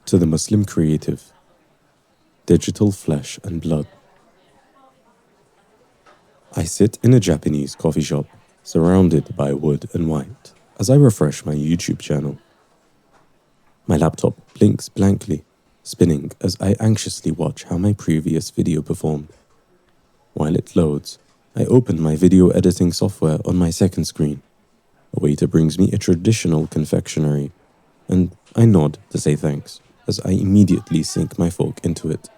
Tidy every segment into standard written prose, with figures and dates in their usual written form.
To the Muslim creative, digital flesh and blood. I sit in a Japanese coffee shop, surrounded by wood and white, as I refresh my YouTube channel. My laptop blinks blankly, spinning as I anxiously watch how my previous video performed. While it loads, I open my video editing software on my second screen. A waiter brings me a traditional confectionery, and I nod to say thanks as I immediately sink my fork into it.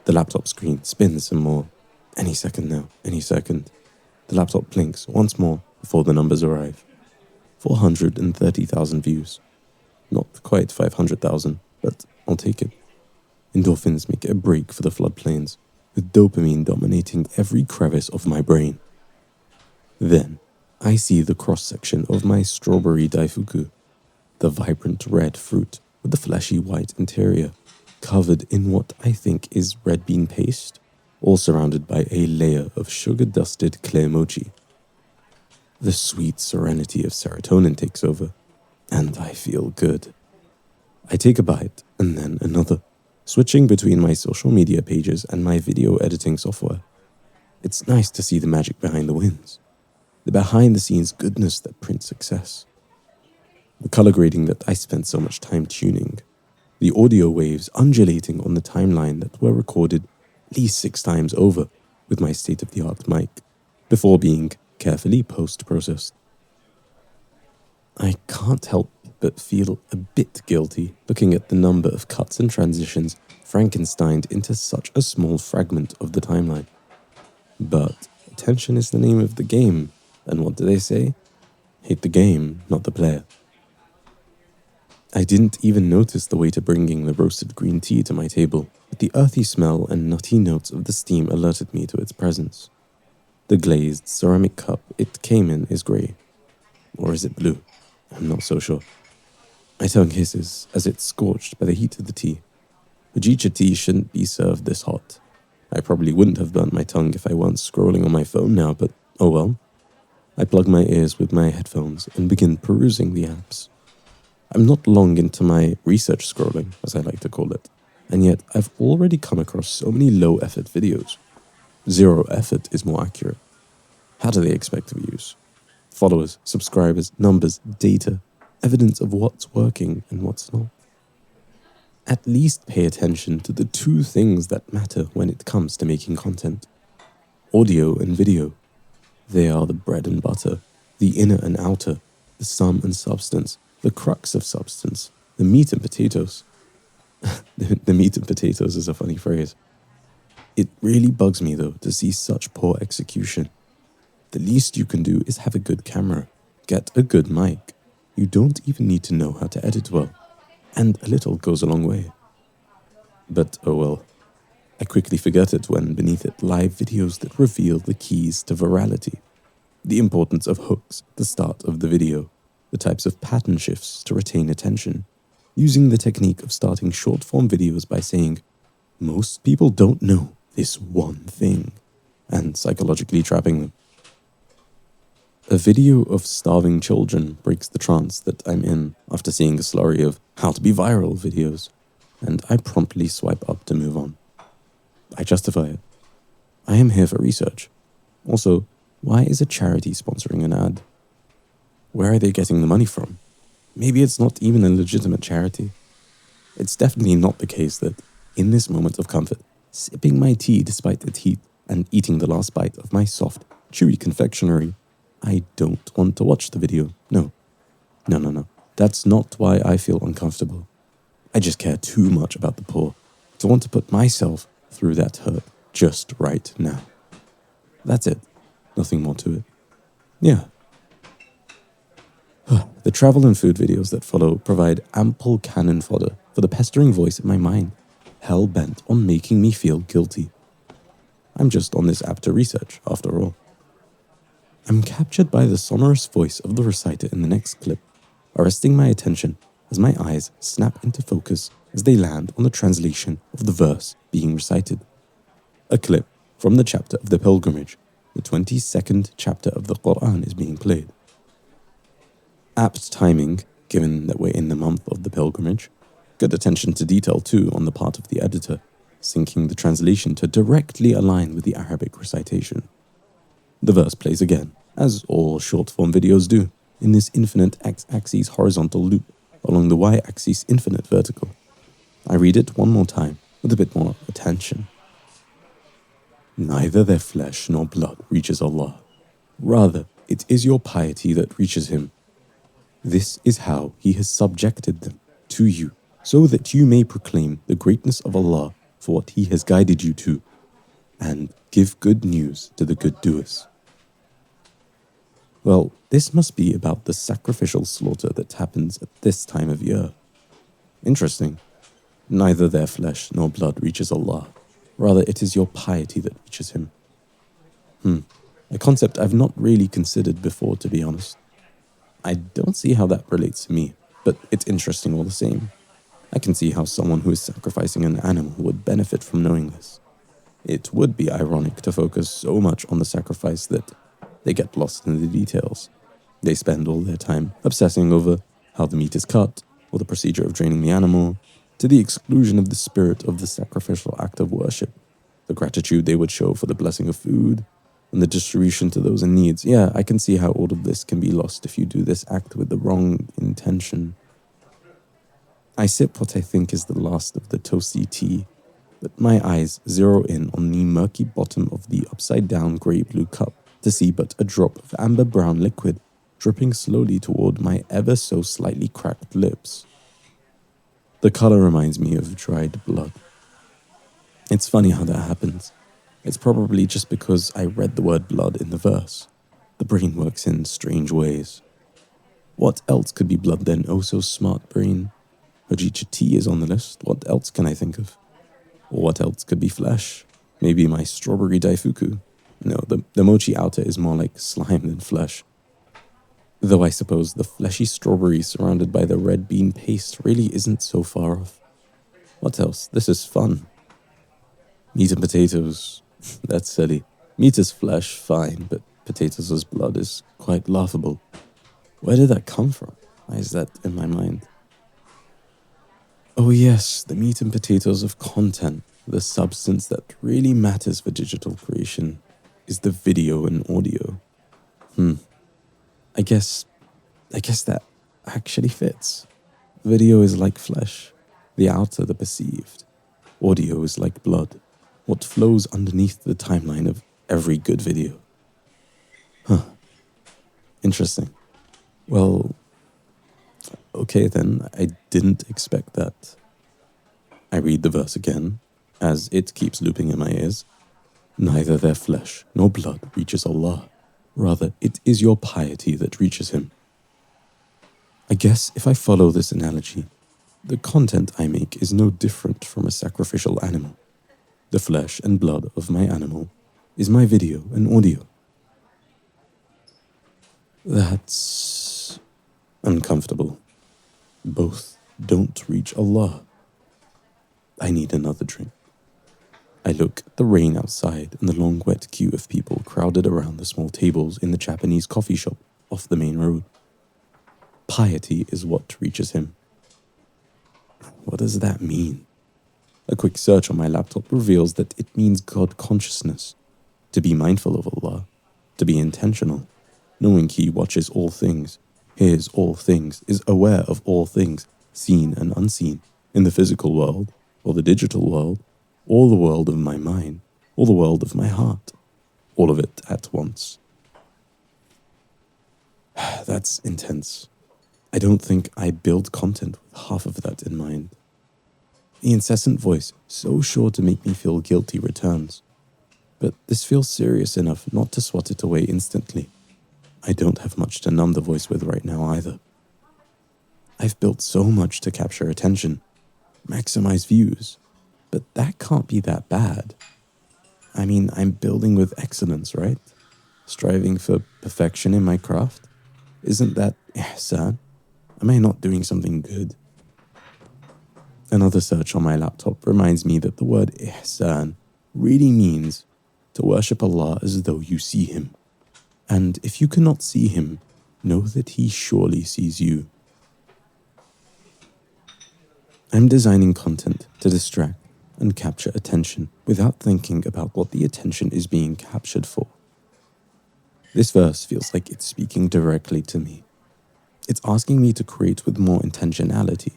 The laptop screen spins some more. Any second now, any second. The laptop blinks once more before the numbers arrive. 430,000 views. Not quite 500,000, but I'll take it. Endorphins make a break for the floodplains, with dopamine dominating every crevice of my brain. Then, I see the cross-section of my strawberry daifuku, the vibrant red fruit with the fleshy white interior, covered in what I think is red bean paste, all surrounded by a layer of sugar-dusted clear mochi. The sweet serenity of serotonin takes over, and I feel good. I take a bite, and then another, switching between my social media pages and my video editing software. It's nice to see the magic behind the wins, the behind-the-scenes goodness that prints success. The color grading that I spent so much time tuning, the audio waves undulating on the timeline that were recorded at least 6 times over with my state-of-the-art mic, before being carefully post-processed. I can't help but feel a bit guilty looking at the number of cuts and transitions Frankensteined into such a small fragment of the timeline. But attention is the name of the game, and what do they say? Hate the game, not the player. I didn't even notice the waiter bringing the roasted green tea to my table, but the earthy smell and nutty notes of the steam alerted me to its presence. The glazed ceramic cup it came in is grey. Or is it blue? I'm not so sure. My tongue hisses as it's scorched by the heat of the tea. Hojicha tea shouldn't be served this hot. I probably wouldn't have burnt my tongue if I weren't scrolling on my phone now, but oh well. I plug my ears with my headphones and begin perusing the apps. I'm not long into my research scrolling, as I like to call it, and yet I've already come across so many low-effort videos. Zero effort is more accurate. How do they expect views? Followers, subscribers, numbers, data, evidence of what's working and what's not. At least pay attention to the 2 things that matter when it comes to making content. Audio and video. They are the bread and butter, the inner and outer, the sum and substance, the crux of substance, the meat and potatoes. The meat and potatoes is a funny phrase. It really bugs me though to see such poor execution. The least you can do is have a good camera, get a good mic. You don't even need to know how to edit well, and a little goes a long way. But oh well, I quickly forget it when beneath it live videos that reveal the keys to virality, the importance of hooks at the start of the video, the types of pattern shifts to retain attention, using the technique of starting short-form videos by saying, most people don't know this one thing, and psychologically trapping them. A video of starving children breaks the trance that I'm in after seeing a slurry of how to be viral videos, and I promptly swipe up to move on. I justify it. I am here for research. Also, why is a charity sponsoring an ad? Where are they getting the money from? Maybe it's not even a legitimate charity. It's definitely not the case that, in this moment of comfort, sipping my tea despite its heat and eating the last bite of my soft, chewy confectionery, I don't want to watch the video. No. That's not why I feel uncomfortable. I just care too much about the poor to want to put myself through that hurt just right now. That's it. Nothing more to it. Yeah. The travel and food videos that follow provide ample cannon fodder for the pestering voice in my mind, hell-bent on making me feel guilty. I'm just on this app to research, after all. I'm captured by the sonorous voice of the reciter in the next clip, arresting my attention as my eyes snap into focus as they land on the translation of the verse being recited. A clip from the chapter of the pilgrimage, the 22nd chapter of the Quran is being played. Apt timing, given that we're in the month of the pilgrimage, Good attention to detail too on the part of the editor, syncing the translation to directly align with the Arabic recitation. The verse plays again, as all short-form videos do, in this infinite x-axis horizontal loop, along the y-axis infinite vertical. I read it one more time, with a bit more attention. Neither their flesh nor blood reaches Allah. Rather, it is your piety that reaches Him. This is how He has subjected them to you, so that you may proclaim the greatness of Allah for what He has guided you to, and give good news to the good doers. Well, this must be about the sacrificial slaughter that happens at this time of year. Interesting. Neither their flesh nor blood reaches Allah. Rather, it is your piety that reaches Him. A concept I've not really considered before, to be honest. I don't see how that relates to me, but it's interesting all the same. I can see how someone who is sacrificing an animal would benefit from knowing this. It would be ironic to focus so much on the sacrifice that they get lost in the details. They spend all their time obsessing over how the meat is cut, or the procedure of draining the animal, to the exclusion of the spirit of the sacrificial act of worship, the gratitude they would show for the blessing of food, and the distribution to those in need. Yeah, I can see how all of this can be lost if you do this act with the wrong intention. I sip what I think is the last of the toasty tea, but my eyes zero in on the murky bottom of the upside-down grey-blue cup to see but a drop of amber-brown liquid dripping slowly toward my ever so slightly cracked lips. The color reminds me of dried blood. It's funny how that happens. It's probably just because I read the word blood in the verse. The brain works in strange ways. What else could be blood then, oh so smart brain? Hojicha tea is on the list. What else can I think of? Or what else could be flesh? Maybe my strawberry daifuku. No, the mochi outer is more like slime than flesh. Though I suppose the fleshy strawberry surrounded by the red bean paste really isn't so far off. What else? This is fun. Meat and potatoes. That's silly. Meat is flesh, fine, but potatoes as blood is quite laughable. Where did that come from? Why is that in my mind? Oh yes, the meat and potatoes of content, the substance that really matters for digital creation, is the video and audio. I guess that actually fits. Video is like flesh, the outer, the perceived. Audio is like blood, what flows underneath the timeline of every good video. Interesting. Well, okay then, I didn't expect that. I read the verse again, as it keeps looping in my ears. Neither their flesh nor blood reaches Allah. Rather, it is your piety that reaches Him. I guess if I follow this analogy, the content I make is no different from a sacrificial animal. The flesh and blood of my animal is my video and audio. That's uncomfortable. Both don't reach Allah. I need another drink. I look at the rain outside and the long wet queue of people crowded around the small tables in the Japanese coffee shop off the main road. Piety is what reaches Him. What does that mean? A quick search on my laptop reveals that it means God consciousness, to be mindful of Allah, to be intentional, knowing He watches all things, hears all things, is aware of all things, seen and unseen, in the physical world, or the digital world, all the world of my mind, all the world of my heart, all of it at once. That's intense. I don't think I build content with half of that in mind. The incessant voice, so sure to make me feel guilty, returns. But this feels serious enough not to swat it away instantly. I don't have much to numb the voice with right now either. I've built so much to capture attention, maximize views, but that can't be that bad. I mean, I'm building with excellence, right? Striving for perfection in my craft. Isn't that ihsan? Am I not doing something good? Another search on my laptop reminds me that the word ihsan really means to worship Allah as though you see Him. And if you cannot see Him, know that He surely sees you. I'm designing content to distract and capture attention without thinking about what the attention is being captured for. This verse feels like it's speaking directly to me. It's asking me to create with more intentionality,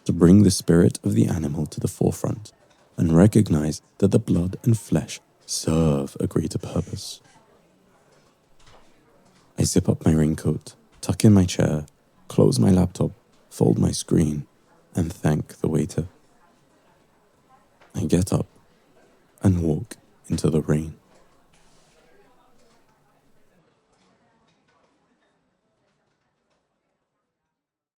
to bring the spirit of the animal to the forefront and recognize that the blood and flesh serve a greater purpose. I zip up my raincoat, tuck in my chair, close my laptop, fold my screen, and thank the waiter. I get up and walk into the rain.